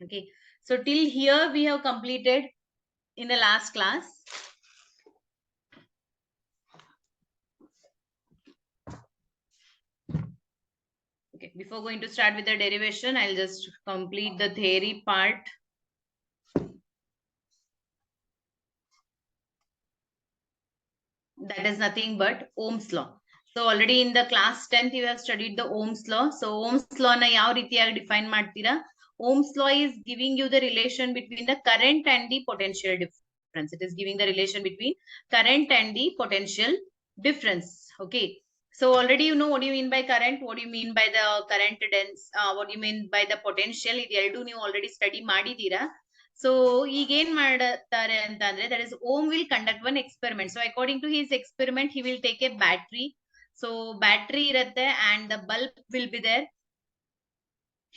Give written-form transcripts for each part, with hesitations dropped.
Okay, so till here we have completed in the last class. Okay, before going to start with the derivation, I'll just complete the theory part. That is nothing but Ohm's law. So already in the class 10th you have studied the Ohm's law. So Ohm's law na yav ರೀತಿಯಾಗಿ define ಮಾಡ್ತೀರಾ? Ohm's law is giving you the relation between the current and the potential difference. It is giving the relation between current and the potential difference. Okay. So already you know what do you mean by current, what do you mean by the current dense, what do you mean by the potential. ಇದು ಎರಡು ನೀವು already study ಮಾಡಿದೀರಾ. So ಈಗೇನ್ ಮಾಡ್ತಾರೆ ಅಂತಂದ್ರೆ that is Ohm will conduct one experiment. So according to his experiment he will take a battery. So battery ಇರುತ್ತೆ and the bulb will be there.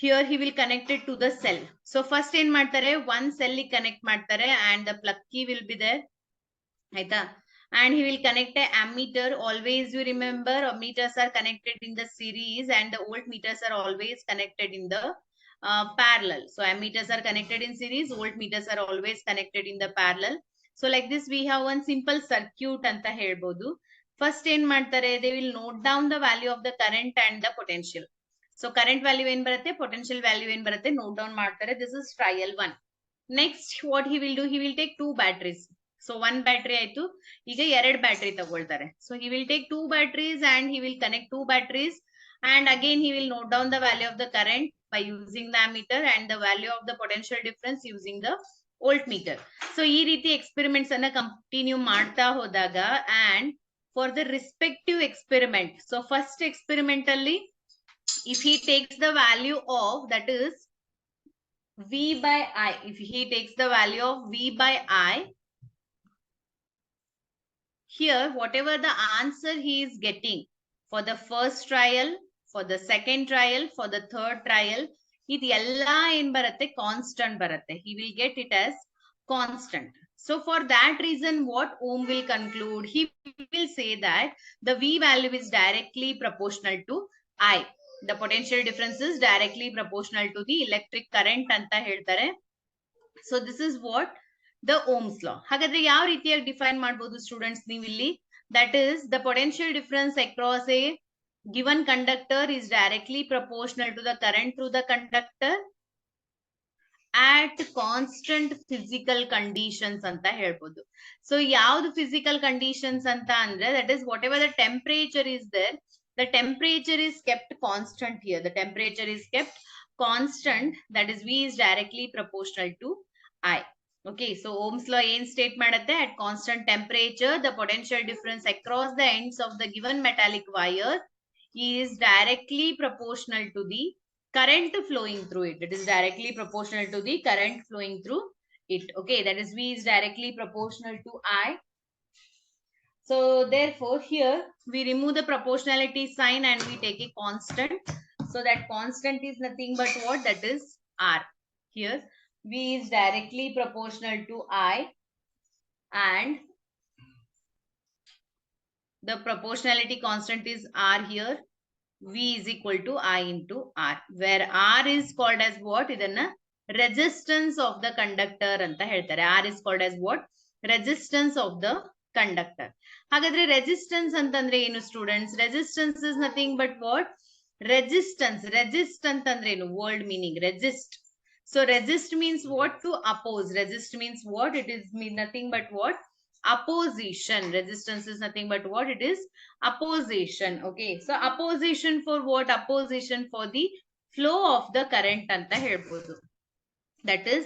Here he will connect it to the cell. So first ಏನ್ ಮಾಡ್ತಾರೆ, one cell connect ಮಾಡ್ತಾರೆ and the plug key will be there. ಆಯ್ತಾ? And he will connect a ammeter. Always you remember ammeters are connected in the series and the voltmeters are always connected in the parallel. So ammeters are connected in series, voltmeters are always connected in the parallel. So like this we have one simple circuit anta helbodu. First ಏನ್ ಮಾಡ್ತಾರೆ, they will note down the value of the current and the potential. So current value ಏನ್ ಬರುತ್ತೆ, potential value ಏನ್ ಬರುತ್ತೆ, note down ಮಾಡ್ತಾರೆ. This is trial 1. Next what he will do, he will take two batteries. So one battery ಆಯ್ತು, ಈಗ ಎರಡು battery ತಗೊಳ್ತಾರೆ. So he will take two batteries and he will connect two batteries and again he will note down the value of the current by using the ammeter and the value of the potential difference using the voltmeter. So ಈ ರೀತಿ experiments ಅನ್ನ continue ಮಾಡ್ತಾ ಹೋದಾಗ and for the respective experiment. So first experiment ಅಲ್ಲಿ if he takes the value of, that is V by I, if he takes the value of V by I, here whatever the answer he is getting for the first trial, for the second trial, for the third trial, idella en baratte, constant baratte. He will get it as constant. So for that reason what Ohm will conclude, he will say that the V value is directly proportional to I. The potential difference is directly proportional to the electric current anta ಹೇಳ್ತಾರೆ. So this is what the Ohm's law. ಹಾಗಾದ್ರೆ ಯಾವ ರೀತಿಯಾಗಿ define ಮಾಡಬಹುದು students ನೀವು ಇಲ್ಲಿ? That is the potential difference across a given conductor is directly proportional to the current through the conductor at constant physical conditions ಅಂತ ಹೇಳ್ಬೋದು. So ಯಾವ್ದು physical conditions ಅಂತ ಅಂದ್ರೆ, that is whatever the temperature is there, the temperature is kept constant here. The temperature is kept constant, that is V is directly proportional to I. Okay, so Ohm's law ಏನ್ state ಮಾಡುತ್ತೆ, at constant temperature the potential difference across the ends of the given metallic wire is directly proportional to the current flowing through it. It is directly proportional to the current flowing through it. Okay, that is V is directly proportional to I. So therefore here we remove the proportionality sign and we take a constant. So that constant is nothing but what? That is R. Here V is directly proportional to I and the proportionality constant is R here. V is equal to I into R, where R is called as what? Idanna resistance of the conductor anta ಹೇಳ್ತಾರೆ. R is called as what? Resistance of the conductor. ಹಾಗಾದ್ರೆ resistance ಅಂತಂದ್ರೆ ಏನು students? Resistance is nothing but what? Resistance. Resist ಅಂತಂದ್ರೆ ಏನು? Word meaning resist. So resist means what? To oppose. Resist means what? It is nothing but what? Opposition. Resistance is nothing but what? It is opposition. Okay, so opposition for what? Opposition for the flow of the current anta helbodu. That is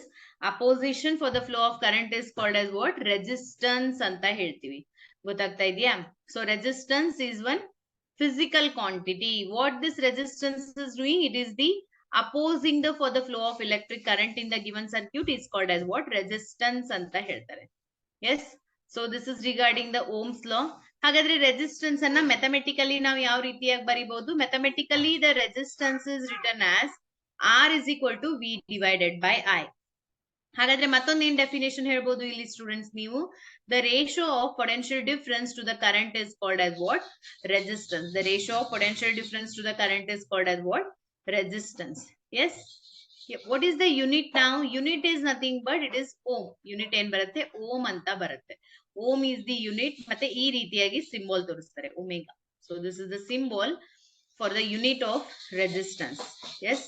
opposition for the flow of current is called as what? Resistance anta ಹೇಳ್ತೀವಿ. ಗೊತ್ತಾಗ್ತಾ ಇದೆಯಾ? So resistance is one physical quantity. What this resistance is doing? It is the opposing the for the flow of electric current in the given circuit is called as what? Resistance anta ಹೇಳ್ತಾರೆ. Yes, so this is regarding the Ohm's law. ಹಾಗಾದ್ರೆ resistance ಅನ್ನ mathematically ನಾವು ಯಾವ ರೀತಿಯಾಗಿ ಬರಿಬಹುದು? Mathematically the resistance is written as R is equal to V divided by I. ಹಾಗಾದ್ರೆ ಮತ್ತೊಂದು ಏನ್ ಡೆಫಿನೇಷನ್ ಹೇಳ್ಬೋದು ಇಲ್ಲಿ ಸ್ಟೂಡೆಂಟ್ಸ್ ನೀವು? The ratio of potential difference to the current is called as what? Resistance. The ratio of potential difference to the current is called as what? Resistance. Yes. Yeah, what is the unit now? Unit is nothing but it is ohm. Unit ಏನ್ ಬರುತ್ತೆ? Ohm ಅಂತ ಬರುತ್ತೆ. Ohm is the unit. ಮತ್ತೆ ಈ ರೀತಿಯಾಗಿ symbol ತೋರಿಸ್ತಾರೆ omega. So this is the symbol for the unit of resistance. Yes.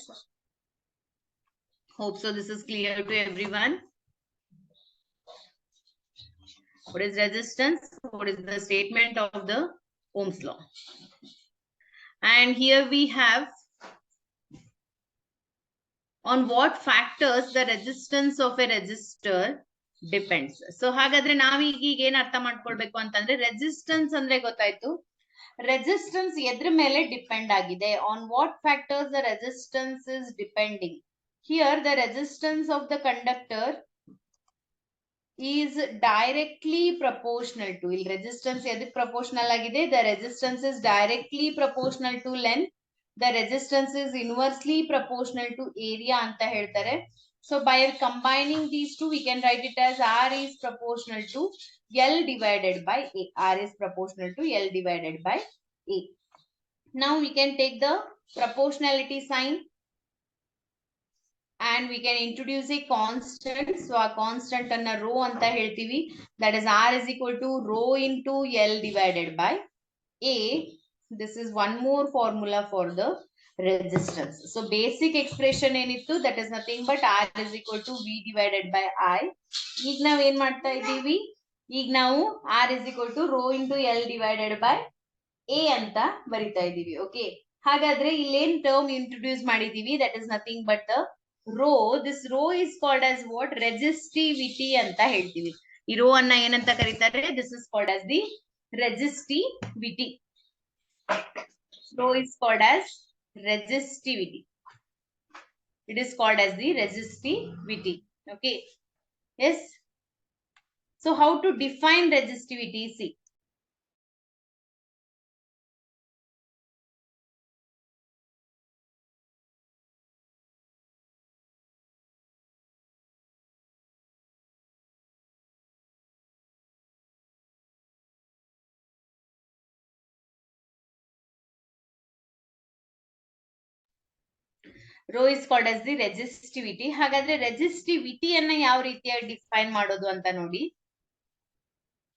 Hope so this is clear to everyone. What is resistance? What is the statement of the Ohm's law? And here we have on what factors the resistance of a resistor depends. So ಹಾಗಾದ್ರೆ ನಾವೀಗ ಏನ್ ಅರ್ಥ ಮಾಡ್ಕೊಳ್ಬೇಕು ಅಂತಂದ್ರೆ resistance ಅಂದ್ರೆ ಗೊತ್ತಾಯ್ತು. Resistance ಎದ್ರ ಮೇಲೆ ಡಿಪೆಂಡ್ ಆಗಿದೆ? On what factors the resistance is depending? Here the resistance of the conductor is directly proportional to, il resistance edik proportional agide, the resistance is directly proportional to length, the resistance is inversely proportional to area anta heltare. So by combining these two we can write it as R is proportional to L divided by A. R is proportional to L divided by A. Now we can take the proportionality sign and we can introduce a constant. So a constant anna rho anta heltivi, that is R is equal to rho into L divided by A. This is one more formula for the resistance. So basic expression enittu, that is nothing but R is equal to V divided by I. ಈಗ ನಾವು ಏನ್ ಮಾಡ್ತಾ ಇದ್ದೀವಿ? ಈಗ ನಾವು R is equal to rho into L divided by A ಅಂತ ಬರಿತಾ ಇದ್ದೀವಿ. ಓಕೆ, ಹಾಗಾದ್ರೆ ಇಲ್ಲೇನ್ ಟರ್ಮ್ ಇಂಟ್ರೊಡ್ಯೂಸ್ ಮಾಡಿದೀವಿ, that is nothing but the rho. This rho is called as what? Resistivity anta heltivi. Ee rho anna enanta karitare? This is called as the resistivity. Rho is called as resistivity. It is called as the resistivity. Okay. Yes. So how to define resistivity? See. Rho is called as the resistivity. ಹಾಗಾದ್ರೆ resistivity ಅನ್ನ ಯಾವ ರೀತಿಯಾಗಿ define ಮಾಡೋದು ಅಂತ ನೋಡಿ.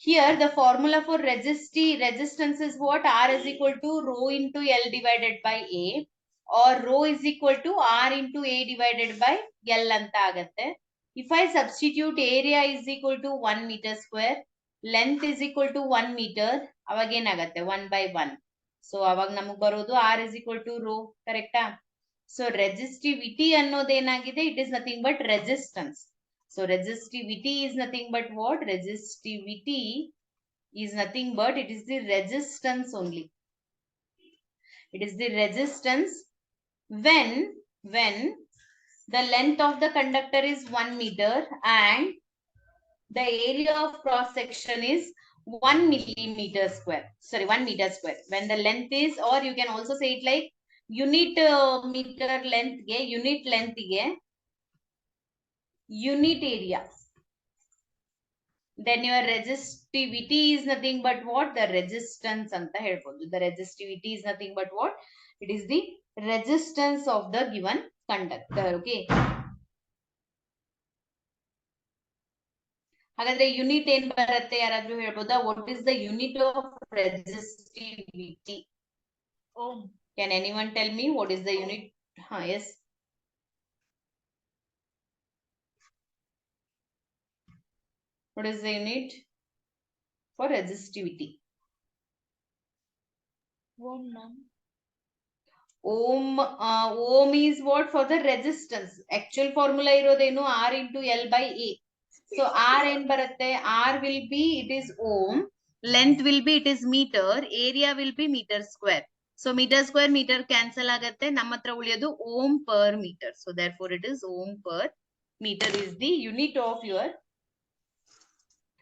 Here the formula for resistance is what? R is equal to rho into L divided by A, or rho is equal to R into A divided by L anta agate. If I substitute area is equal to 1 meter square, length is equal to 1 meter, ಅವಾಗ ಏನಾಗತ್ತೆ? 1 by 1. So ಅವಾಗ ನಮಗೆ ಬರೋದು R is equal to rho, correct? So resistivity ಅನ್ನೋದೇನಾಗಿದೆ? It is nothing but resistance. So resistivity is nothing but what? Resistivity is nothing but it is the resistance only. It is the resistance when the length of the conductor is 1 meter and the area of cross section is 1 millimeter square. Sorry, 1 meter square. When the length is, or you can also say it like unit meter length ge, unit length ge, unit area, then your resistivity is nothing but what? The resistance anta helbodu. The resistivity is nothing but what? It is the resistance of the given conductor. Okay. ಹಾಗಾದ್ರೆ unit ಏನ್ ಬರುತ್ತೆ? ಯಾರಾದ್ರೂ ಹೇಳ್ಬೋದಾ? What is the unit of resistivity? Ohm. Can anyone tell me what is the unit? Yes. What is the unit for resistivity? Ohm. Ohm is what? For the resistance. Actual formula irodenu R into L by A. So R en baratte? R will be, it is ohm. Length will be, it is meter. Area will be meter square. So meter square meter cancel agatte. Nammatra uliyadu ohm per meter. So therefore it is ohm per meter is the unit of your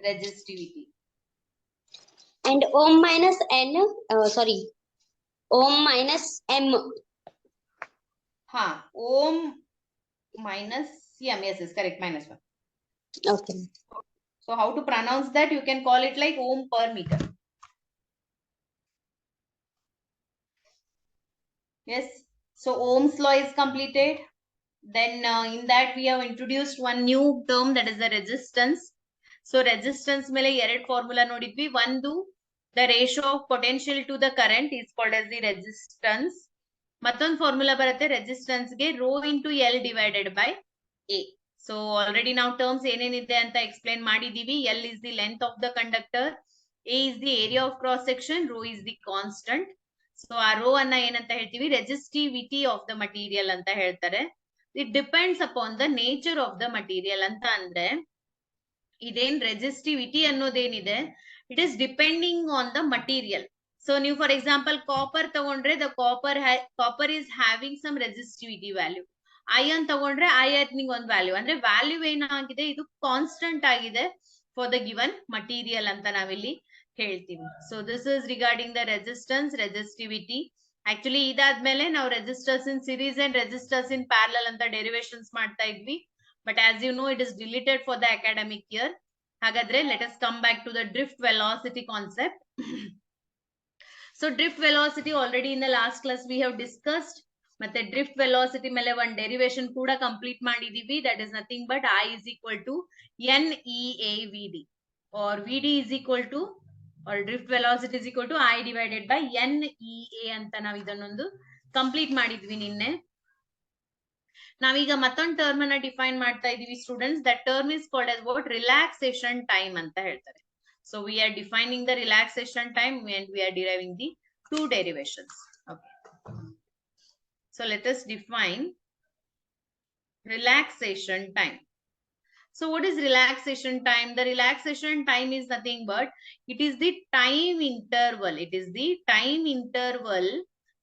resistivity. And ohm minus N, ohm minus M. Ohm minus M. Yes, is correct. Minus 1. Okay. So how to pronounce that? You can call it like ohm per meter. Yes. So Ohm's law is completed. Then in that we have introduced one new term, that is the resistance. So resistance ಮೇಲೆ ಎರಡು formula ನೋಡಿದ್ವಿ. ಒಂದು the ratio of potential to the current is called as the resistance. ಮತ್ತೊಂದು formula ಬರುತ್ತೆ resistance ಗೆ rho into L divided by A. So already ನಾವು terms ಏನೇನಿದೆ ಅಂತ explain ಮಾಡಿದೀವಿ. L is the length of the conductor, A is the area of cross section, rho is the constant. So ಆ rho ಅನ್ನ ಏನಂತ ಹೇಳ್ತೀವಿ, resistivity of the material ಅಂತ ಹೇಳ್ತಾರೆ. It depends upon the nature of the material ಅಂತ ಅಂದ್ರೆ ಇದೇನ್ resistivity ಅನ್ನೋದೇನಿದೆ, it is depending on the material. So ನೀವು ಫಾರ್ ಎಕ್ಸಾಂಪಲ್ ಕಾಪರ್ ತಗೊಂಡ್ರೆ the copper is having some resistivity value. Iron ತಗೊಂಡ್ರೆ ಐರನ್ನಿಂಗ್ ಒಂದು ವ್ಯಾಲ್ಯೂ, ಅಂದ್ರೆ ವ್ಯಾಲ್ಯೂ ಏನಾಗಿದೆ, ಇದು ಕಾನ್ಸ್ಟಂಟ್ ಆಗಿದೆ ಫಾರ್ ದ ಗಿವನ್ ಮಟೀರಿಯಲ್ ಅಂತ ನಾವಿಲ್ಲಿ ಹೇಳ್ತೀವಿ. So this is regarding the resistance, resistivity. Actually ಇದಾದ್ಮೇಲೆ ನಾವು resistors in series and resistors in parallel ಅಂತ ಡೆರಿವೇಶನ್ಸ್ ಮಾಡ್ತಾ ಇದ್ವಿ. But as you know, it is deleted for the academic year. Hagadre, let us come back to the drift velocity concept. So drift velocity already in the last class we have discussed. But the drift velocity mele one derivation kuda complete ಮಾಡಿದೀವಿ. That is nothing but I is equal to NEAVD, or VD is equal to, or drift velocity is equal to I divided by NEA ಅಂತ ನಾವು ಇದನ್ನೊಂದು complete ಮಾಡಿದ್ವಿ ನಿನ್ನೆ. ನಾವೀಗ ಮತ್ತೊಂದು term ಅನ್ನ define ಮಾಡ್ತಾ ಇದೀವಿ students. That term is called as what, relaxation time ಅಂತ ಹೇಳ್ತಾರೆ. So we are defining the relaxation time and we are deriving the two derivations. Okay, so let us define relaxation time. So what is relaxation time? The relaxation time is nothing but it is the time interval. It is the time interval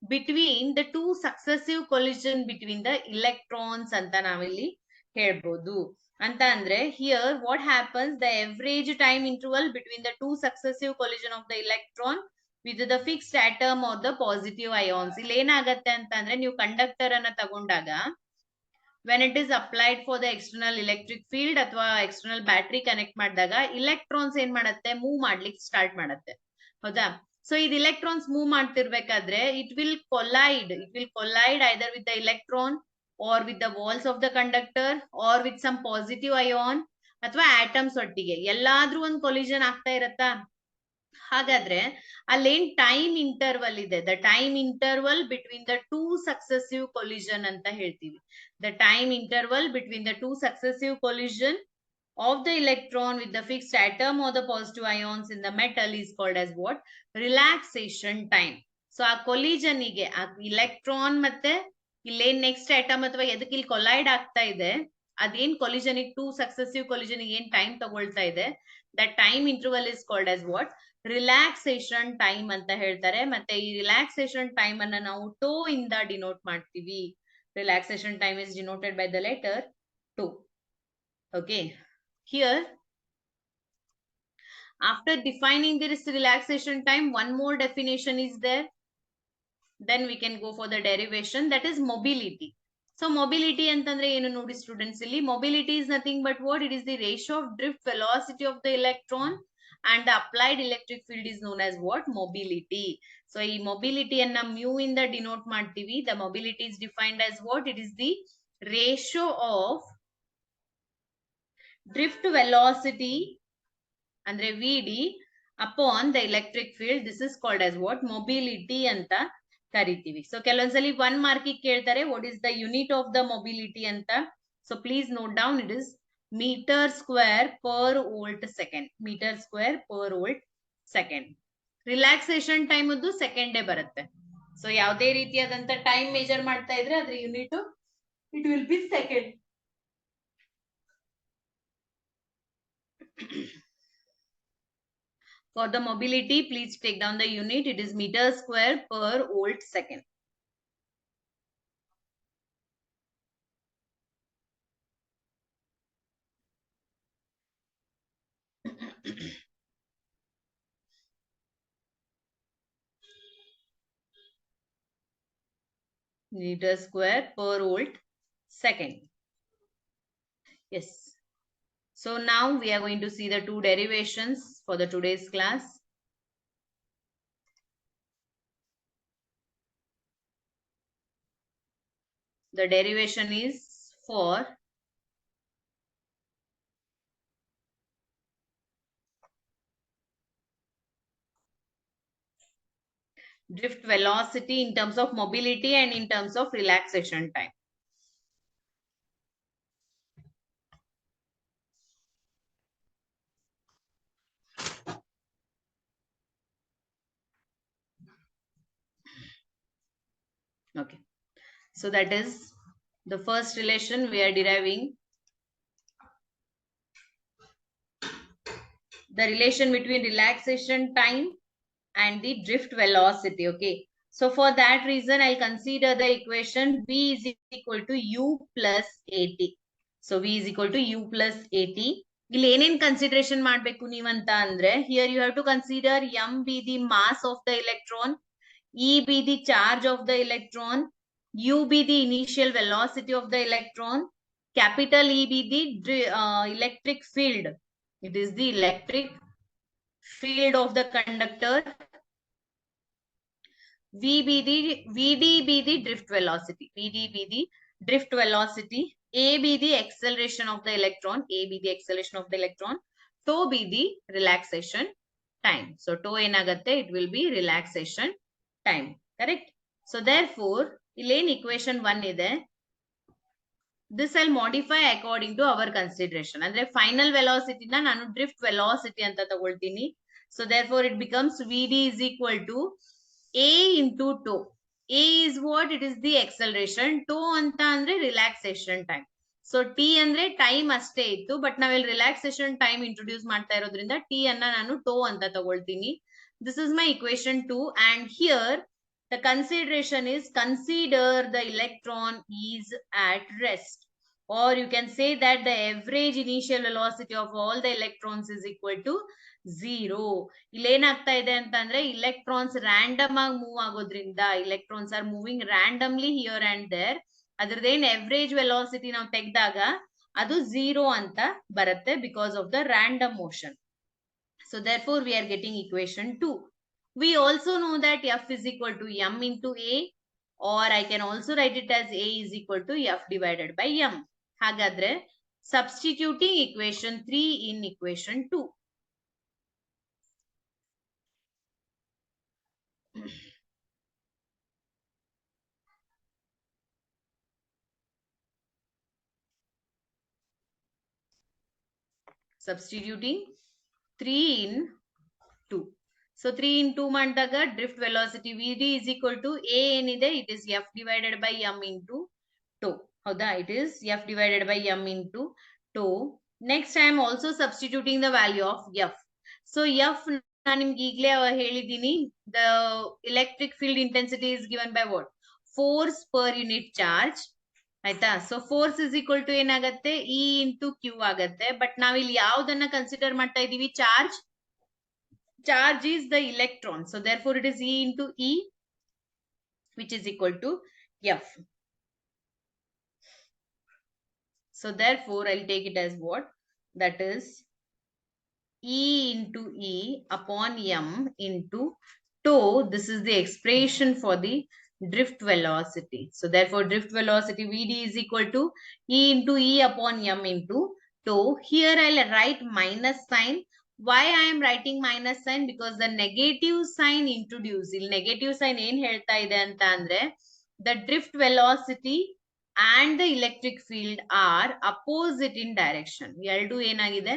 between the two successive collision between the electrons ಅಂತ ನಾವಿಲ್ಲಿ ಹೇಳ್ಬೋದು. ಅಂತ ಅಂದ್ರೆ here what happens, the average time interval between the two successive collision of the electron with the fixed atom or the positive ions. ಇಲ್ಲಿ ಏನಾಗತ್ತೆ ಅಂತ ಅಂದ್ರೆ, ನೀವು ಕಂಡಕ್ಟರ್ ಅನ್ನ ತಗೊಂಡಾಗ when it is applied for the external electric field ಅಥವಾ external battery connect ಮಾಡಿದಾಗ electrons ಏನ್ ಮಾಡುತ್ತೆ, ಮೂವ್ ಮಾಡ್ಲಿಕ್ಕೆ ಸ್ಟಾರ್ಟ್ ಮಾಡುತ್ತೆ, ಹೌದಾ? ಸೊ ಇದು electrons ಮೂವ್ ಮಾಡ್ತಿರ್ಬೇಕಾದ್ರೆ it will collide either with the electron or with the walls of the conductor or with some positive ion ಅಥವಾ atoms ಒಟ್ಟಿಗೆ ಎಲ್ಲಾದ್ರೂ ಒಂದು collision ಆಗ್ತಾ ಇರತ್ತಾ? ಹಾಗಾದ್ರೆ ಅಲ್ಲೇನ್ ಟೈಮ್ ಇಂಟರ್ವಲ್ ಇದೆ, the time interval between the two successive collision ಅಂತ ಹೇಳ್ತೀವಿ. The time interval between the two successive collision of the electron with the fixed atom or the positive ions in the metal is called as what? Relaxation time. So ಆ collision ಗೆ ಆ electron ಮತ್ತೆ ಇಲ್ಲೇನ್ next atom ಅಥವಾ ಎದಕ್ಕೆ ಇಲ್ಲಿ collide ಆಗ್ತಾ ಇದೆ, ಅದೇನ್ ಕೊಲಿಷನ್ ಟೂ ಸಕ್ಸೆಸಿವ್ ಕೊಲಿಷನ್ ಏನ್ ಟೈಮ್ ತಗೊಳ್ತಾ ಇದೆ, that time interval is called as what? Relaxation time ಅಂತ ಹೇಳ್ತಾರೆ. ಮತ್ತೆ ಈ ರಿಲ್ಯಾಕ್ಸೇಷನ್ ಟೈಮ್ ಅನ್ನ ನಾವು ಟೋ ಇಂದ ಡಿನೋಟ್ ಮಾಡ್ತೀವಿ. Relaxation time is denoted by the letter tau. Okay, here after defining this relaxation time, one more definition is there. Then we can go for the derivation, that is mobility. So mobility ಅಂತಂದ್ರೆ ಏನು ನೋಡಿ students, ಇಲ್ಲಿ mobility is nothing but what? It is the ratio of drift velocity of the electron and the applied electric field is known as what? Mobility. So ಈ mobility ಅನ್ನ mu ಇಂದ denote ಮಾಡ್ತೀವಿ. The mobility is defined as what? It is the ratio of drift velocity ಅಂದ್ರೆ VD upon the electric field. This is called as what? Mobility ಅಂತ ಕರಿತೀವಿ. So ಕೆಲವೊಂದ್ಸಲಿ 1 ಮಾರ್ಕಿಗೆ ಕೇಳ್ತಾರೆ, what is the unit of the mobility ಅಂತ. So please note down, it is metre square per volt second. Metre square per volt second. Relaxation time ಅದು ಸೆಕೆಂಡೇ ಬರುತ್ತೆ. So ಯಾವುದೇ ರೀತಿಯಾದಂತ time measure ಮಾಡ್ತಾ ಇದ್ರೆ ಅದ್ರ unit it will B second. For the mobility, please take down the unit. It is meter square per volt second. Meter square per volt second. Yes. So now we are going to see the two derivations for the today's class. The derivation is for drift velocity in terms of mobility and in terms of relaxation time. Okay, so that is the first relation we are deriving. The relation between relaxation time and the drift velocity. Okay, so for that reason, I'll consider the equation V is equal to U plus AT. So V is equal to U plus AT. ಇಲ್ಲಿ ಏನೇನ್ consideration ಮಾಡ್ಬೇಕು ನೀವಂತ ಅಂದ್ರೆ, here you have to consider m be the mass of the electron, E be the charge of the electron, U be the initial velocity of the electron, capital E be the electric field. It is the electric field of the conductor. VD be the drift velocity. VD be the drift velocity. A be the acceleration of the electron. A be the acceleration of the electron. Tau be the relaxation time. So tau enagatte, it will be relaxation time. Correct? So therefore, illen equation 1 ide. This I'll modify according to our consideration. Andre final velocity na nanu drift velocity anta tagoltini. So therefore it becomes VD is equal to A into tau. A is what? It is the acceleration. Tau anta andre relaxation time. So T andre time aste ittu, but navel relaxation time introduce ಮಾಡ್ತಾ ಇರೋದ್ರಿಂದ T ಅನ್ನ ನಾನು tau ಅಂತ ತಗೊಳ್ತೀನಿ. This is my equation 2, and here the consideration is consider the electron is at rest, or you can say that the average initial velocity of all the electrons is equal to 0. ಇಲ್ಲೇನಾಗ್ತಾ ಇದೆ ಅಂತಂದ್ರೆ electrons random ಆಗಿ move ಆಗೋದ್ರಿಂದ, electrons are moving randomly here and there, ಅದ್ರದ್ದೇನ್ average velocity ನಾವು ತೆಗ್ದಾಗ ಅದು 0 ಅಂತ ಬರುತ್ತೆ because of the random motion. So therefore we are getting equation 2. We also know that F is equal to m into A, or I can also write it as A is equal to F divided by m. ಹಾಗಾದ್ರೆ substituting equation 3 in equation 2. Substituting 3 in 2. So 3 in 2 ಮಾಡಿದಾಗ drift velocity VD is equal to A ಏನಿದೆ, it is F divided by m into tau. ಹೌದಾ? It is F divided by m into tau. Next I am also substituting the value of F. So F ನಾನು ನಿಮ್ಗೆ ಈಗಲೇ ಹೇಳಿದ್ದೀನಿ, the electric field intensity is given by what? Force per unit charge. ಆಯ್ತಾ? So force is equal to ಏನಾಗತ್ತೆ? E into q ಆಗತ್ತೆ. But ನಾವಿಲ್ಲಿ ಯಾವ್ದನ್ನ consider ಮಾಡ್ತಾ ಇದೀವಿ? Charge. Charge is the electron. So therefore it is E into E, which is equal to F. So therefore I'll take it as what? That is E into E upon M into tau. This is the expression for the drift velocity. So therefore drift velocity VD is equal to E into E upon M into tau. Here I'll write minus sign. Why I am writing minus sign? Because the negative sign introduced. Il negative sign ಏನ್ ಹೇಳ್ತಾ ಇದೆ ಅಂತ ಅಂದ್ರೆ, the drift velocity and the electric field are opposite in direction. ಎರಡು ಏನಾಗಿದೆ?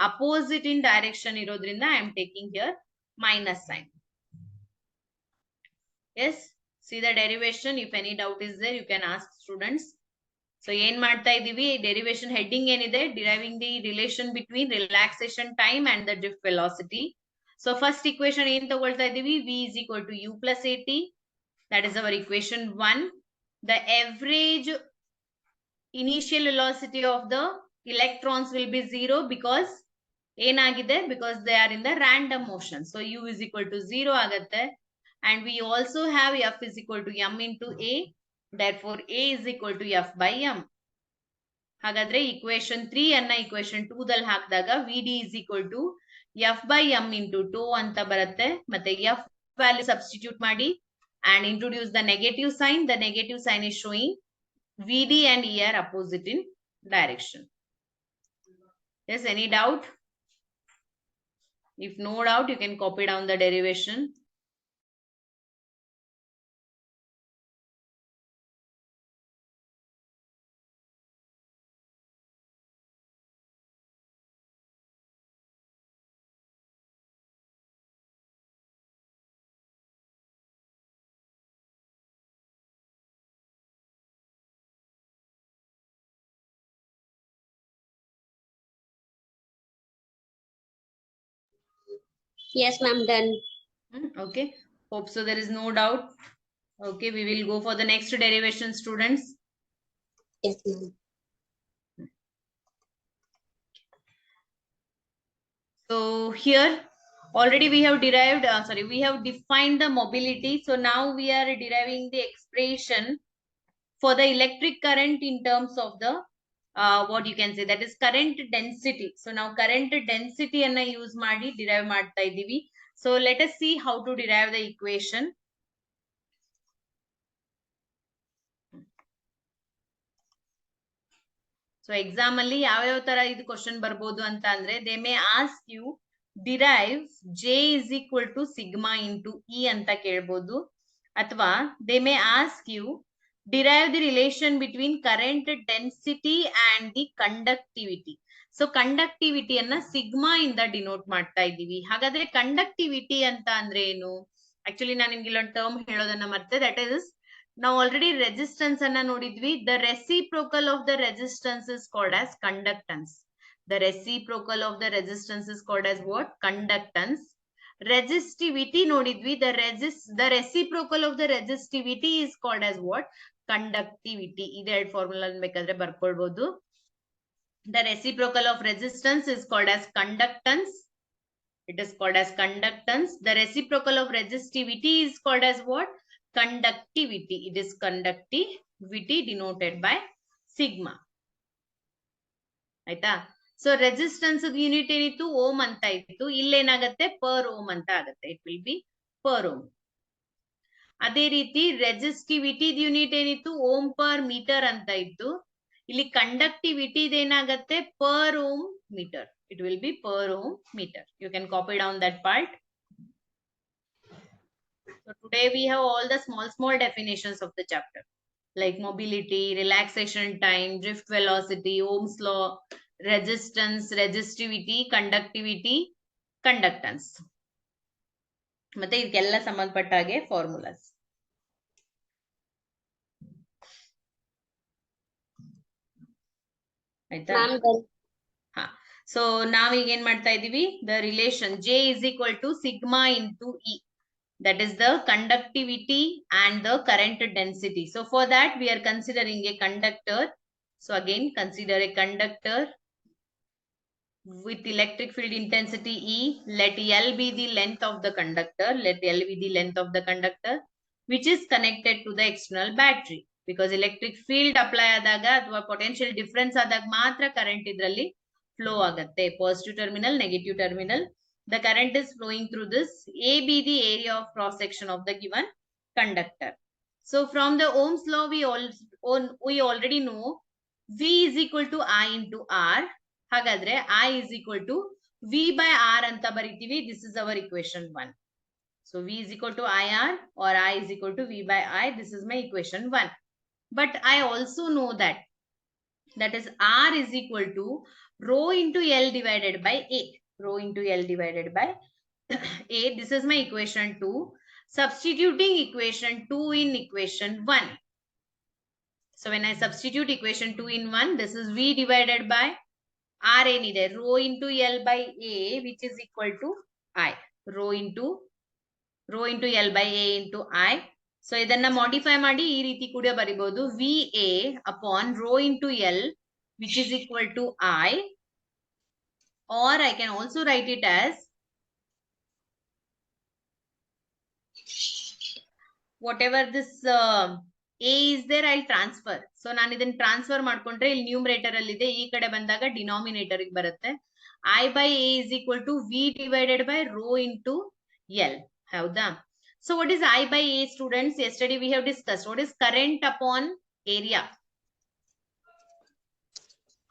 Opposite in direction ಇರೋದ್ರಿಂದ I am taking here minus sign. Yes, see the derivation. If any doubt is there, you can ask students. So ಏನ್ ಮಾಡ್ತಾ ಇದೀವಿ? Derivation heading ಏನಿದೆ? Deriving the relation between relaxation time and the drift velocity. So first equation ಏನ್ ತಗೊಳ್ತಾ ಇದೀವಿ? V is equal to U plus AT. That is our equation 1. The average initial velocity of the electrons will be 0 because ಏನಾಗಿದೆ? Because they are in the random motion. So U is equal to 0 ಆಗತ್ತೆ. And we also have F is equal to M into A. Therefore A is equal to F by M. ಹಾಗಾದ್ರೆ equation 3 ಅನ್ನ equation 2 ದಲ್ಲಿ ಹಾಕಿದಾಗ VD is equal to F by M into tau ಅಂತ ಬರುತ್ತೆ. ಮತ್ತೆ F value substitute ಮಾಡಿ and introduce the negative sign. The negative sign is showing VD and E are opposite in direction. Yes, any doubt? If no doubt, you can copy down the derivation. Yes, ma'am, done. Okay. Hope so there is no doubt. Okay, we will go for the next derivation, students. Yes, ma'am. So here already we have derived, we have defined the mobility. So now we are deriving the expression for the electric current in terms of the what you can say, that is current density. So now current density anna use ಮಾಡಿ derive ಮಾಡ್ತಾ ಇದೀವಿ. So let us see how to derive the equation. So exam ಅಲ್ಲಿ ಯಾವ ತರ ಇದು question ಬರ್ಬೋದು ಅಂತ ಅಂದ್ರೆ, they may ask you derive J is equal to sigma into E ಅಂತ ಕೇಳ್ಬೋದು, ಅಥವಾ they may ask you derive the relation between current density and the conductivity. So conductivity ಅನ್ನ ಸಿಗ್ಮಾ ಇಂದ ಡಿನೋಟ್ ಮಾಡ್ತಾ ಇದ್ದೀವಿ. ಹಾಗಾದ್ರೆ ಕಂಡಕ್ಟಿವಿಟಿ ಅಂತ ಅಂದ್ರೆ ಏನು? ಆಕ್ಚುಲಿ ನಾನು ನಿಮ್ಗೆ ಇಲ್ಲೊಂದು ಟರ್ಮ್ ಹೇಳೋದನ್ನ ಮರ್ತೆ, ದಟ್ ಇಸ್ ನಾವು ಆಲ್ರೆಡಿ ರೆಸಿಸ್ಟೆನ್ಸ್ ಅನ್ನ ನೋಡಿದ್ವಿ. The reciprocal of the resistance is called as conductance. The reciprocal of the resistance is called as what? Conductance. Resistivity ನೋಡಿದ್ವಿ. The reciprocal of the resistivity is called as what? Conductivity. ಇದೆರಡು formula ಬೇಕಾದ್ರೆ ಬರ್ಕೊಳ್ಬಹುದು. The reciprocal of resistance is called as conductance. It is called as conductance. The reciprocal of resistivity is called as what? Conductivity. It is conductivity denoted by sigma. ಆಯ್ತಾ? So resistance unit ಏನಿತ್ತು ohm ಅಂತ ಇತ್ತು, ಇಲ್ಲೇನಾಗತ್ತೆ per ohm ಅಂತ ಆಗತ್ತೆ. It will be per ohm. ಅದೇ ರೀತಿ resistivity unit ಏನಿತ್ತು ಓಮ್ ಪರ್ ಮೀಟರ್ ಅಂತ ಇತ್ತು, ಇಲ್ಲಿ ಕಂಡಕ್ಟಿವಿಟಿ ಏನಾಗತ್ತೆ per ohm metre. It will be per ohm metre. You can copy down that part. So today we have all the small definitions of the chapter, like mobility, relaxation time, drift velocity, Ohm's law, resistance, resistivity, conductivity, conductance. ಮತ್ತೆ ಇದಕ್ಕೆಲ್ಲ ಸಂಬಂಧಪಟ್ಟ ಹಾಗೆ formulas. ಆಯ್ತಾ? ಹಾ. So ನಾವೀಗ ಏನ್ ಮಾಡ್ತಾ ಇದೀವಿ? The relation J is equal to sigma into E. That is the conductivity and the current density. So for that we are considering a conductor. So again consider a conductor with electric field intensity E. Let L be the length of the conductor. Let L be the length of the conductor which is connected to the external battery. Because electric field apply ಆದಾಗ ಅಥವಾ potential difference ಆದಾಗ ಮಾತ್ರ current ಇದ್ರಲ್ಲಿ flow ಆಗುತ್ತೆ. Positive terminal, negative terminal. The current is flowing through this. A be the area of cross section of the given conductor. So from the Ohm's law we already know V is equal to I into R. ಹಾಗಾದ್ರೆ I is equal to V by R ಅಂತ ಬರಿತೀವಿ. This is our equation 1. So V is equal to IR or I is equal to V by I. This is my equation 1. But I also know that is R is equal to rho into L divided by A. Rho into L divided by A. This is my equation 2. Substituting equation 2 in equation 1. So when I substitute equation 2 in 1, this is V divided by R ಏನಿದೆ rho into L by A which is equal to I. Rho into L by A into I. So ಇದನ್ನ modify ಮಾಡಿ ಈ ರೀತಿ ಕೂಡ ಬರಿಬಹುದು. VA upon rho into L which is equal to I. Or I can also write it as whatever this A is there, I'll transfer. So ನಾನು ಇದನ್ನ transfer ಮಾಡ್ಕೊಂಡ್ರೆ ಇಲ್ಲಿ numerator ಅಲ್ಲಿ ಇದೆ, ಈ ಕಡೆ ಬಂದಾಗ ಡಿನಾಮಿನೇಟರ್ ಗೆ ಬರುತ್ತೆ. I by A is equal to V divided by rho into L. ಹೌದಾ? So what is I by A, students? Yesterday we have discussed what is current upon area.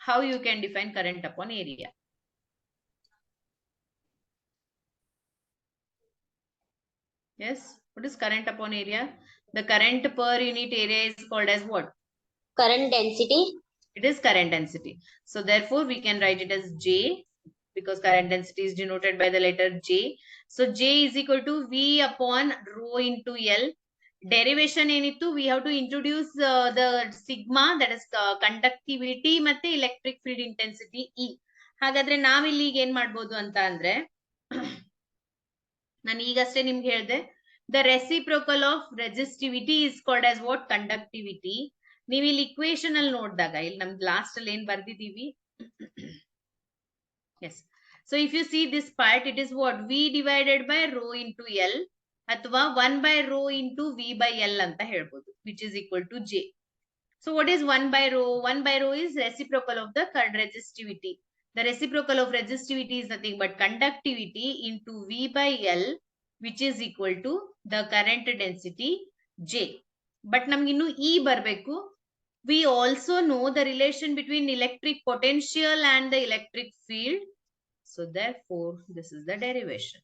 how you can define current upon area? Yes, what is current upon area? The current per unit area is called as what? Current density. It is current density. So therefore we can write it as J, because current density is denoted by the letter J. So J is equal to V upon rho into L. Derivation enittu, we have to introduce the sigma, that is conductivity ಮತ್ತೆ electric field intensity E. ಹಾಗಾದ್ರೆ ನಾವಿಲ್ಲಿ ಈಗ ಏನ್ ಮಾಡ್ಬೋದು ಅಂತ ಅಂದ್ರೆ ನಾನು ಈಗಷ್ಟೇ ನಿಮ್ಗೆ ಹೇಳಿದೆ, the reciprocal of resistivity is called as what? Conductivity. ನೀವು ಇಲ್ಲಿ ಇಕ್ವೇಶನ್ ಅಲ್ಲಿ ನೋಡಿದಾಗ ಇಲ್ಲಿ ನಮ್ದು ಲಾಸ್ಟ್ ಅಲ್ಲಿ ಏನ್ ಬರ್ದಿದೀವಿ. Yes. So if you see this part, it is what? V divided by rho into L ಅಥವಾ 1 by rho into V by L ಅಂತ ಹೇಳ್ಬೋದು, which is equal to J. So what is 1 by rho? 1 by rho is reciprocal of the resistivity. The reciprocal of resistivity is nothing but conductivity into V by L, which is equal to the current density J. But ನಮ್ಗೆ ಇನ್ನು E ಬರಬೇಕು. We also know the relation between electric potential and the electric field. So therefore, this is the derivation.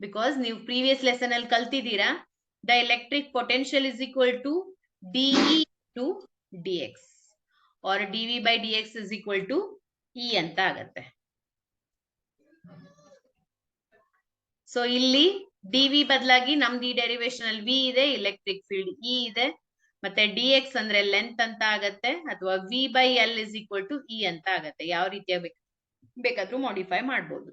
Because ನೀವು previous lesson ಅಲ್ಲಿ ಕಲ್ತಿದ್ದೀರಾ, the electric potential is equal to dE to dx or dV by dx is equal to E ಅಂತ ಆಗತ್ತೆ. So ಇಲ್ಲಿ dV ಬದಲಾಗಿ ನಮ್ದು ಈ derivation ಅಲ್ಲಿ V ಇದೆ, ಎಲೆಕ್ಟ್ರಿಕ್ ಫೀಲ್ಡ್ E ಇದೆ, ಮತ್ತೆ dx ಅಂದ್ರೆ ಲೆಂತ್ ಅಂತ ಆಗತ್ತೆ, ಅಥವಾ V by L is equal to E ಅಂತ ಆಗತ್ತೆ. ಯಾವ ರೀತಿಯ ಬೇಕಾದ್ರೂ ಮಾಡಿಫೈ ಮಾಡಬಹುದು.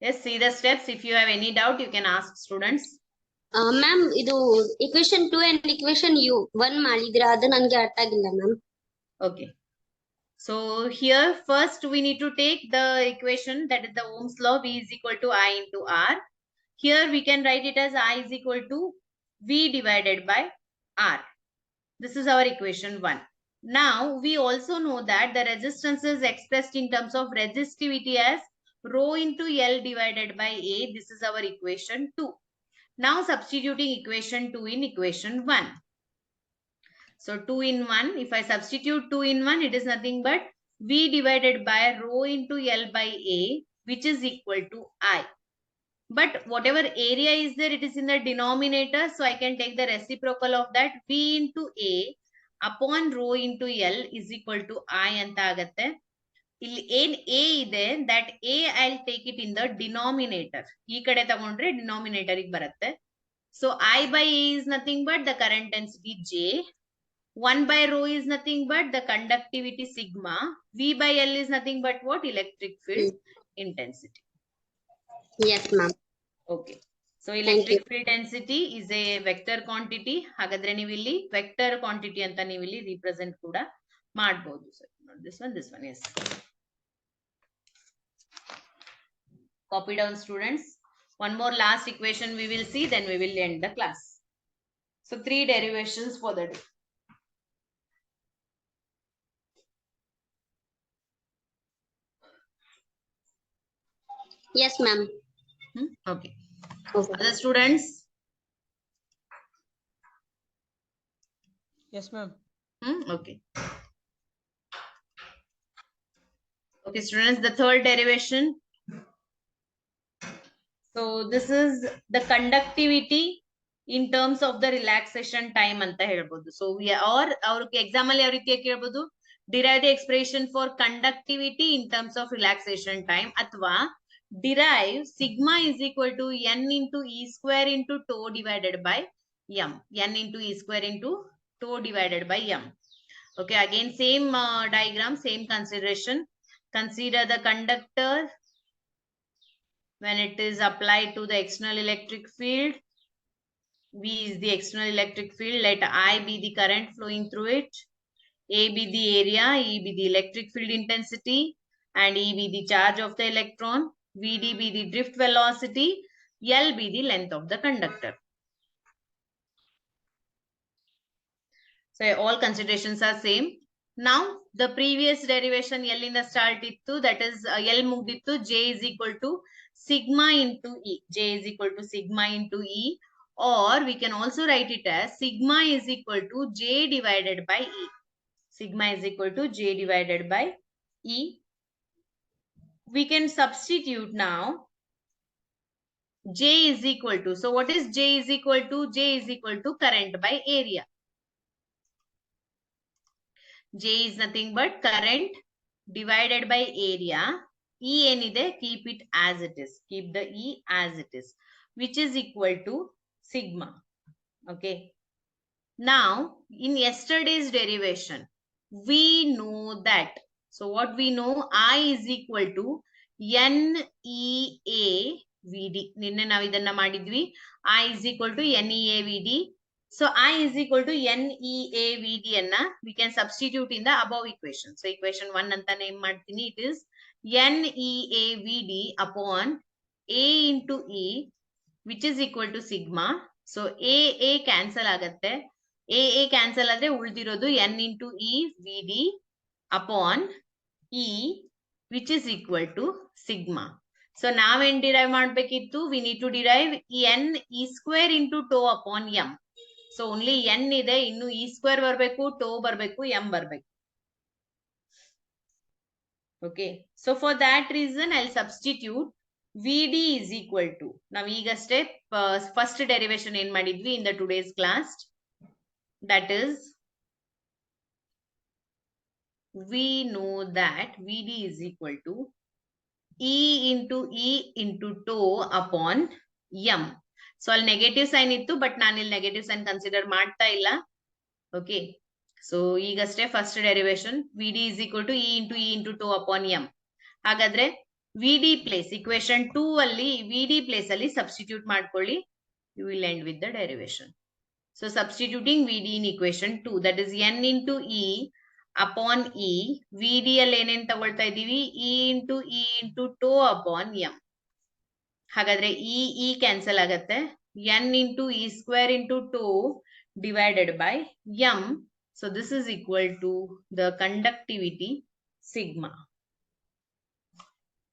Yes, see the steps. If you have any doubt, you can ask students. Ma'am ಇದು equation 2 and equation 1 ಮಾಡಿದ್ರೆ ಅದು ನನಗೆ ಅರ್ಥ ಆಗಿಲ್ಲ ma'am. Okay. So here first we need to take the equation, that is the Ohm's law, V is equal to I into R. Here we can write it as I is equal to V divided by R. This is our equation 1. Now we also know that the resistance is expressed in terms of resistivity as rho into L divided by A. This is our equation 2. Now substituting equation 2 in equation 1. So 2 in 1, if I substitute 2 in 1, it is nothing but V divided by rho into L by A, which is equal to I. But whatever area is there, it is in the denominator. So I can take the reciprocal of that. V into A upon rho into L is equal to I anta agate. ಇಲ್ಲಿ ಏನ್ A ಇದೆ, that A I'll take it in the denominator. ಈ ಕಡೆ ತಗೊಂಡ್ರೆ denominator ಗೆ ಬರುತ್ತೆ. So I by A is nothing but the current density J. 1 by rho is nothing but the conductivity sigma. V by L is nothing but what? Electric field intensity. Yes, ma'am. Okay. So electric field density is a vector quantity. ಹಾಗಾದ್ರೆ ನೀವು ಇಲ್ಲಿ vector quantity ಅಂತ ನೀವು ಇಲ್ಲಿ represent ಕೂಡ ಮಾಡಬಹುದು. So this one, yes. Copy down, students. One more last equation we will see, then we will end the class. So 3 derivations for the day. Yes, ma'am. Okay. Other students? Yes, ma'am. Okay. Okay, students, the third derivation. So this is the conductivity in terms of the relaxation time anta helbodu. So we are our exam alli yav ritiya kelbodu, derive the expression for conductivity in terms of relaxation time, athwa derive sigma is equal to n into E square into tau divided by m. N into E square into tau divided by m. Okay, again same diagram, same consideration. Consider the conductor when it is applied to the external electric field. V is the external electric field. Let I be the current flowing through it. A be the area, E be the electric field intensity, and E be the charge of the electron. Vd be the drift velocity. L be the length of the conductor. So all considerations are same. Now the previous derivation L in the start ittu, that is L mugdittu, J is equal to sigma into E. J is equal to sigma into E, or we can also write it as sigma is equal to J divided by E. Sigma is equal to J divided by E. We can substitute now. J is equal to, so what is J is equal to? J is equal to current by area. J is nothing but current divided by area. E enide, keep it as it is. Keep the E as it is, which is equal to sigma. Okay. Now, in yesterday's derivation, we know that. So what we know, I is equal to NEAVD. Ninne ನಾವು ಇದನ್ನ ಮಾಡಿದ್ವಿ. I is equal to NEAVD. So I is equal to NEAVD anna we can substitute in the above equation. So equation 1 anta name ಮಾಡ್ತೀನಿ. It is NEAVD upon A into E, which is equal to sigma. So A cancel ಆಗತ್ತೆ. A cancel ಆದ್ರೆ ಉಳಿದಿರೋದು N into E VD upon E, which is equal to sigma. So ನಾವೇನ್ derive ಮಾಡ್ಬೇಕಿತ್ತು? We need to derive N E square into tau upon M. So only N ಇದೆ, ಇನ್ನು E square ಬರ್ಬೇಕು, tau ಬರ್ಬೇಕು, M ಬರ್ಬೇಕು. Okay. So for that reason, I'll substitute VD is equal to, now ಈಗಷ್ಟೇ first derivation ಏನ್ ಮಾಡಿದ್ವಿ in the today's class. That is, we know that VD is equal to E into tau upon M. So I'll negative sign ittu, but ನಾನು negative sign consider ಮಾಡ್ತಾ ಇಲ್ಲ. Okay. So ಈಗಷ್ಟೇ first derivation VD is equal to E into tau upon M. ಹಾಗಾದ್ರೆ VD place equation 2 ಅಲ್ಲಿ VD place ಅಲ್ಲಿ substitute ಮಾಡ್ಕೊಳ್ಳಿ. You will end with the derivation. So substituting VD in equation 2, that is N into E upon E. VD ಅಲ್ಲಿ ಏನೇನ್ ತಗೊಳ್ತಾ ಇದೀವಿ? E into tau upon M. ಹಾಗಾದ್ರೆ E cancel ಆಗತ್ತೆ. N into E square into tau divided by M. So this is equal to the conductivity sigma.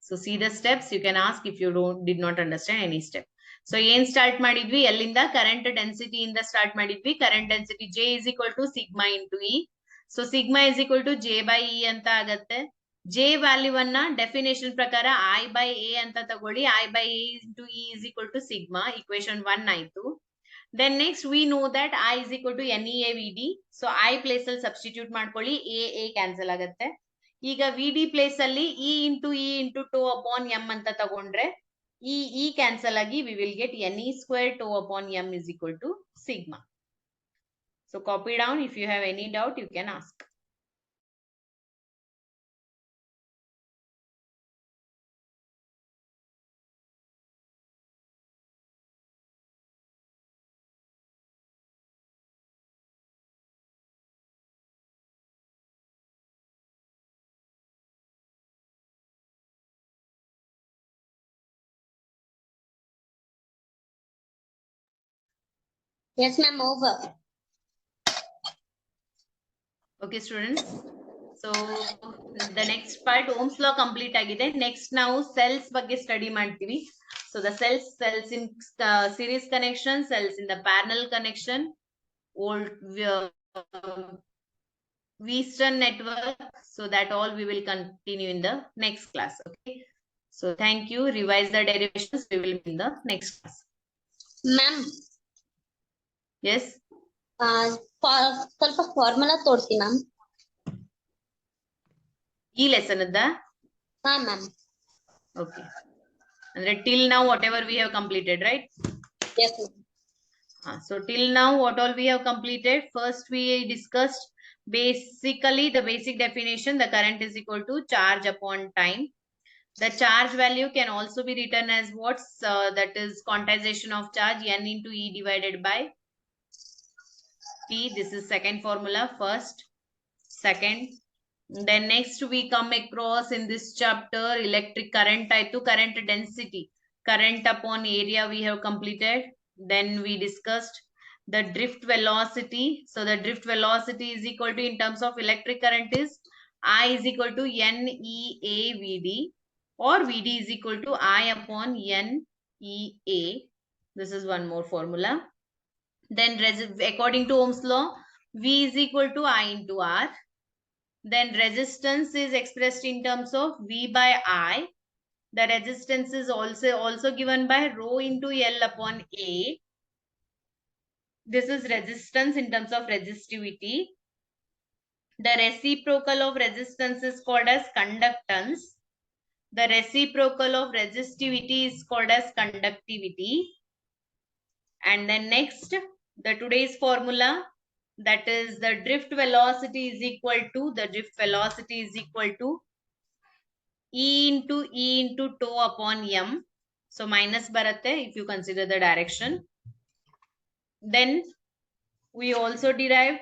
So see the steps. You can ask if you did not understand any step. So ಏನ್ start ಮಾಡಿದ್ವಿ? ಎಲ್ಲಿಂದ? Current density ಇಂದ start ಮಾಡಿದ್ವಿ. Current density J is equal to sigma into E. So sigma is equal to J by E ಅಂತ ಆಗತ್ತೆ. J value ಅನ್ನ definition ಪ್ರಕಾರ I by A ಅಂತ ತಗೊಳ್ಳಿ. I by A into E is equal to sigma. Equation 1 ಆಯ್ತು. Then next we know that I is equal to NEAVD. So I place ಅಲ್ಲಿ substitute ಮಾಡ್ಕೊಳ್ಳಿ. A cancel ಆಗತ್ತೆ. ಈಗ VD place ಅಲ್ಲಿ E into tau upon M ಅಂತ ತಗೊಂಡ್ರೆ E cancel agi, we will get NE square tau upon M is equal to sigma. So copy down. If you have any doubt, you can ask. Yes, ma'am, over. Okay, students. So the next part, Ohm's law complete agide. Next now cells ಬಗ್ಗೆ study ಮಾಡ್ತೀವಿ. So the cells in series connection, cells in the parallel connection, Wheatstone network. So that all we will continue in the next class. Okay. So thank you. Revise the derivations. We will in the next class. Ma'am. Yes. ಸ್ವಲ್ಪ formula ತೋರಿಸಿ ma'am. ಈ lesson ಅದ? ಹಾ ma'am. Okay. ಅಂದ್ರೆ till now whatever we have completed, right? Yes ma'am. So till now what all we have completed? First we discussed basically the basic definition. The current is equal to charge upon time. The charge value can also be written as what's that is quantization of charge, N into E divided by T. This is second formula. First, second. Then next we come across in this chapter electric current type to current density. Current upon area we have completed. Then we discussed the drift velocity. So the drift velocity is equal to, in terms of electric current, is I is equal to NEAVD, or VD is equal to I upon NEA. This is one more formula. Then according to Ohm's law, V is equal to I into R. Then resistance is expressed in terms of V by I. The resistance is also given by rho into L upon A. This is resistance in terms of resistivity. The reciprocal of resistance is called as conductance. The reciprocal of resistivity is called as conductivity. And then next, the today's formula, that is the drift velocity is equal to E into tau upon m. So minus baratte if you consider the direction. Then we also derived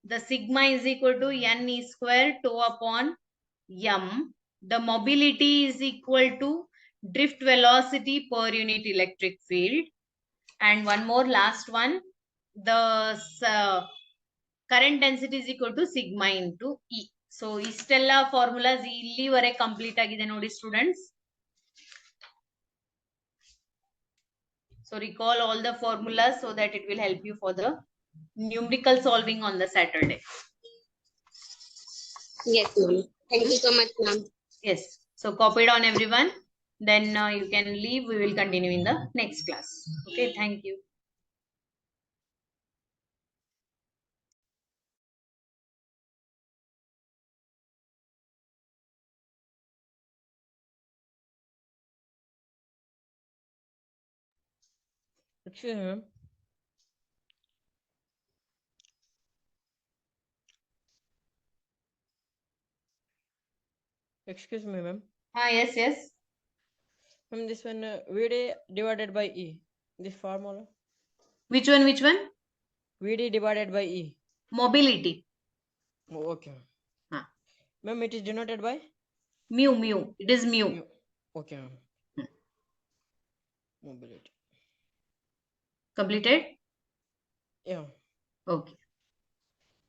the sigma is equal to n e square tau upon m. The mobility is equal to drift velocity per unit electric field. And one more last one, the current density is equal to sigma into E. So ಇಷ್ಟೆಲ್ಲ formulas ಇಲ್ಲಿವರೆಗೆ complete ಆಗಿದೆ ನೋಡಿ students. So recall all the formulas so that it will help you for the numerical solving on the Saturday. Yes, ma'am. Thank you so much, ma'am. Yes. So copied on everyone. Then you can leave. We will continue in the next class. Okay. Thank you. Excuse me, ma'am. Excuse me, ma'am. Yes, yes. Ma'am, this one VD divided by E. This formula. Which one? Which one? VD divided by E. Mobility. Oh, okay. Huh. Ma'am, it is denoted by Mu. It is mu. Okay, ma'am. Mobility. Completed? Yeah. Okay.